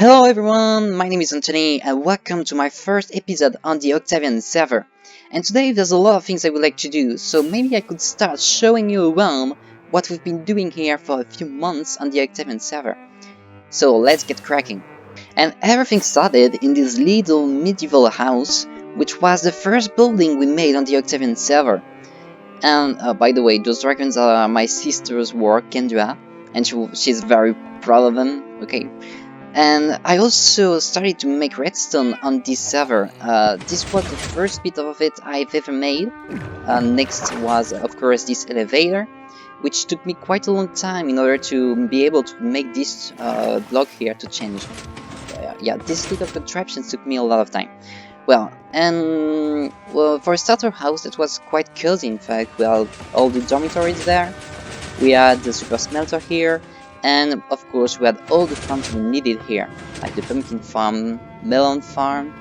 Hello everyone, my name is Anthony and welcome to my first episode on the Octavian server. And today there's a lot of things I would like to do, so maybe I could start showing you around what we've been doing here for a few months on the Octavian server. So let's get cracking. And everything started in this little medieval house, which was the first building we made on the Octavian server. And by the way, those dragons are my sister's work, Kendra, and she's very proud of them, okay? And I also started to make redstone on this server. This was the first bit of it I've ever made. Next was, of course, this elevator, which took me quite a long time in order to be able to make this block here to change. Yeah, this little contraption took me a lot of time. Well, for a starter house, that was quite cozy, in fact. Well, all the dormitories there. We had the super smelter here. And of course we had all the farms we needed here, like the pumpkin farm, melon farm,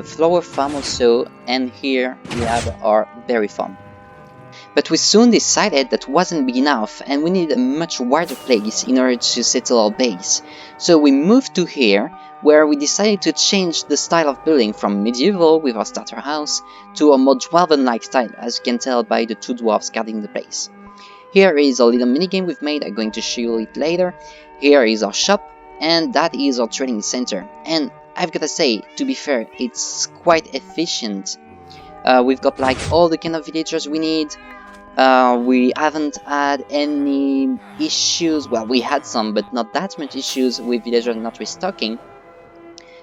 flower farm also, and here we have our berry farm. But we soon decided that wasn't big enough and we needed a much wider place in order to settle our base. So we moved to here, where we decided to change the style of building from medieval with our starter house to a more dwarven-like style, as you can tell by the two dwarves guarding the place. Here is a little minigame we've made, I'm going to show you it later. Here is our shop, and that is our trading center. And I've gotta say, to be fair, it's quite efficient. We've got like all the kind of villagers we need. We haven't had any issues, well, we had some, but not that much issues with villagers not restocking.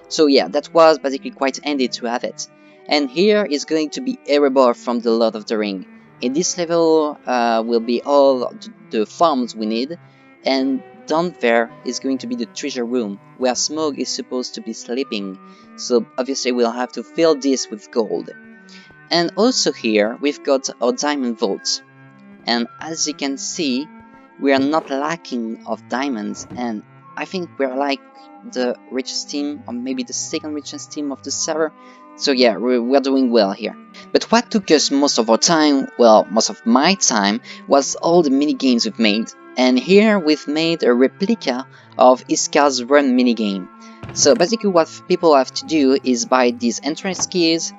So yeah, that was basically quite handy to have it. And here is going to be Erebor from the Lord of the Ring. In this level will be all the farms we need, and down there is going to be the treasure room, where Smog is supposed to be sleeping, so obviously we'll have to fill this with gold. And also here we've got our diamond vault, and as you can see, we are not lacking of diamonds, and I think we're like the richest team, or maybe the second richest team of the server. So yeah, we're doing well here. But what took us most of our time, well, most of my time, was all the minigames we've made. And here we've made a replica of Iskar's Run minigame. So basically what people have to do is buy these entrance keys,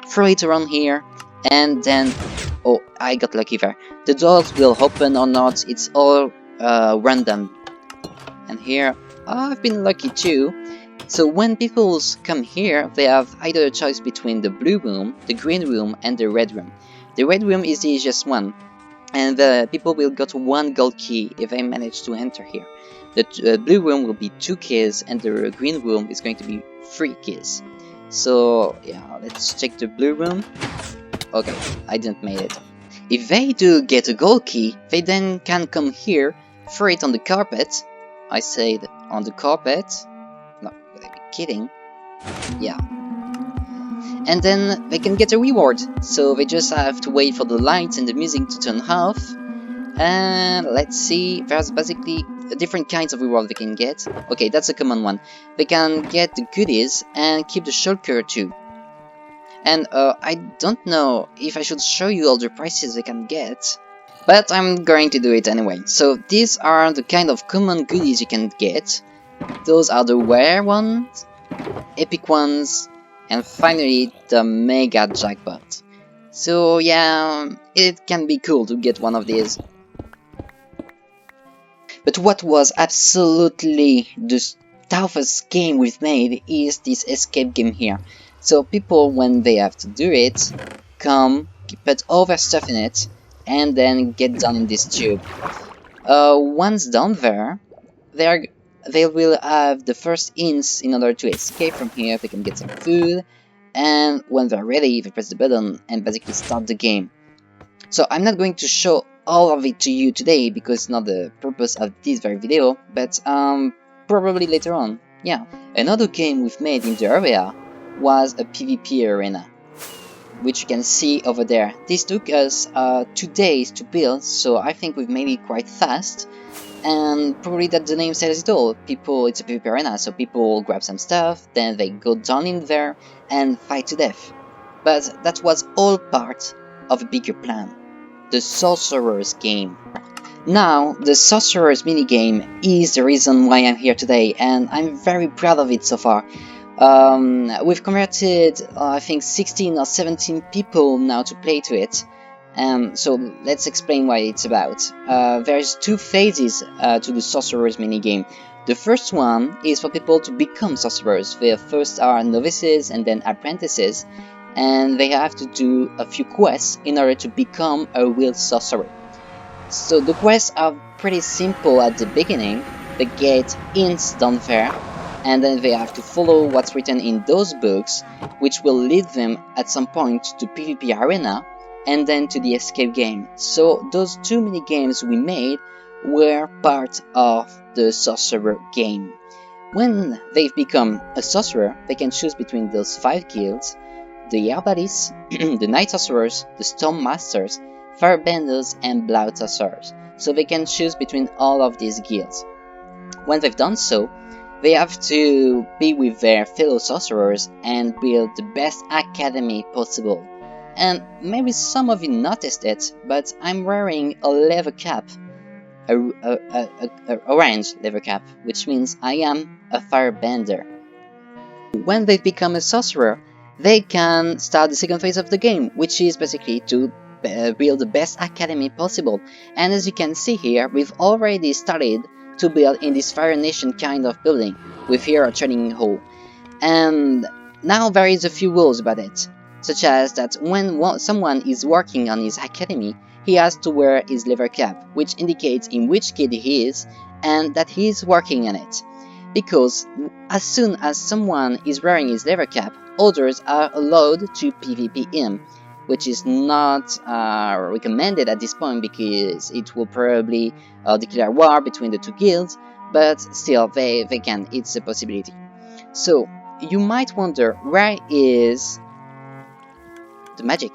throw it around here, and then... oh, I got lucky there. The doors will open or not, it's all random. And here, I've been lucky too. So when people come here, they have either a choice between the blue room, the green room, and the red room. The red room is the easiest one, and the people will get 1 gold key if they manage to enter here. The blue room will be 2 keys, and the green room is going to be 3 keys. So yeah, let's check the blue room. Okay, I didn't make it. If they do get a gold key, they then can come here, throw it on the carpet. I said on the carpet. No, would I be kidding? Yeah. And then they can get a reward, so they just have to wait for the lights and the music to turn off. And let's see, there's basically different kinds of reward they can get. Okay, that's a common one. They can get the goodies and keep the shulker too. And I don't know if I should show you all the prices they can get, but I'm going to do it anyway. So these are the kind of common goodies you can get. Those are the rare ones, epic ones, and finally the mega jackpot. So yeah, it can be cool to get one of these. But what was absolutely the toughest game we've made is this escape game here. So people, when they have to do it, come, put all their stuff in it, and then get down in this tube. Once down there, they will have the first hints in order to escape from here. They can get some food, and when they're ready, they press the button and basically start the game. So I'm not going to show all of it to you today because it's not the purpose of this very video, but probably later on. Yeah. Another game we've made in the area was a PvP arena, which you can see over there. This took us 2 days to build, so I think we've made it quite fast. And probably that the name says it all. It's a PvP arena, so people grab some stuff, then they go down in there and fight to death. But that was all part of a bigger plan, the Sorcerers Game. Now, the Sorcerers minigame is the reason why I'm here today, and I'm very proud of it so far. We've converted, I think, 16 or 17 people now to play to it. So let's explain what it's about. There's two phases to the Sorcerers minigame. The first one is for people to become sorcerers. They first are novices and then apprentices, and they have to do a few quests in order to become a real sorcerer. So the quests are pretty simple at the beginning. They get hints down there, and then they have to follow what's written in those books, which will lead them at some point to PvP arena and then to the escape game. So those two mini games we made were part of the sorcerer game. When they've become a sorcerer, they can choose between those 5 guilds: the Herbalists, the Night Sorcerers, the Storm Masters, Firebenders, and Blood Sorcerers. So they can choose between all of these guilds. When they've done so, they have to be with their fellow sorcerers and build the best academy possible. And maybe some of you noticed it, but I'm wearing a leather cap, a orange leather cap, which means I am a firebender. When they become a sorcerer, they can start the second phase of the game, which is basically to build the best academy possible. And as you can see here, we've already started to build in this Fire Nation kind of building, with here a training hall. And now there is a few rules about it, such as that when someone is working on his academy, he has to wear his leather cap, which indicates in which guild he is and that he is working on it. Because as soon as someone is wearing his leather cap, others are allowed to PvP him, which is not recommended at this point because it will probably declare war between the two guilds, but still they can, it's a possibility. So you might wonder, where is the magic?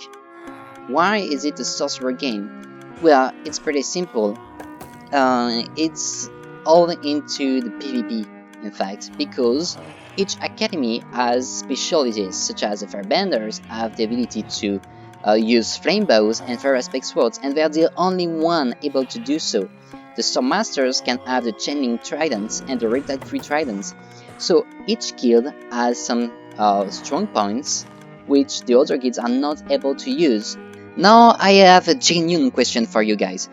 Why is it a sorcerer game? Well, it's pretty simple. It's all into the PvP, in fact, because each academy has specialties, such as the Firebenders have the ability to use flame bows and fire aspect swords, and they are the only one able to do so. The Storm Masters can have the Channeling Tridents and the Riptide Free Tridents. So each guild has some strong points, which the other guilds are not able to use. Now I have a genuine question for you guys.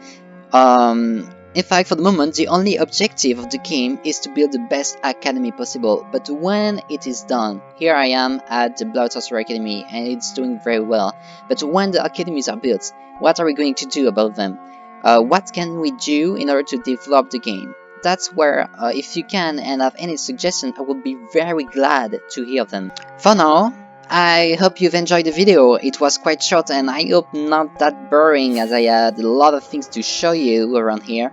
In fact, for the moment, the only objective of the game is to build the best academy possible, but when it is done, here I am at the Blood Sorcerer Academy, and it's doing very well, but when the academies are built, what are we going to do about them? What can we do in order to develop the game? That's where, if you can and have any suggestions, I would be very glad to hear them. For now, I hope you've enjoyed the video. It was quite short and I hope not that boring, as I had a lot of things to show you around here.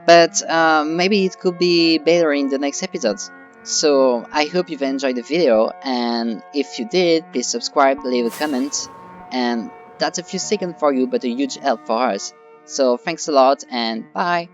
But maybe it could be better in the next episodes. So I hope you've enjoyed the video, and if you did, please subscribe, leave a comment, and that's a few seconds for you but a huge help for us. So thanks a lot and bye!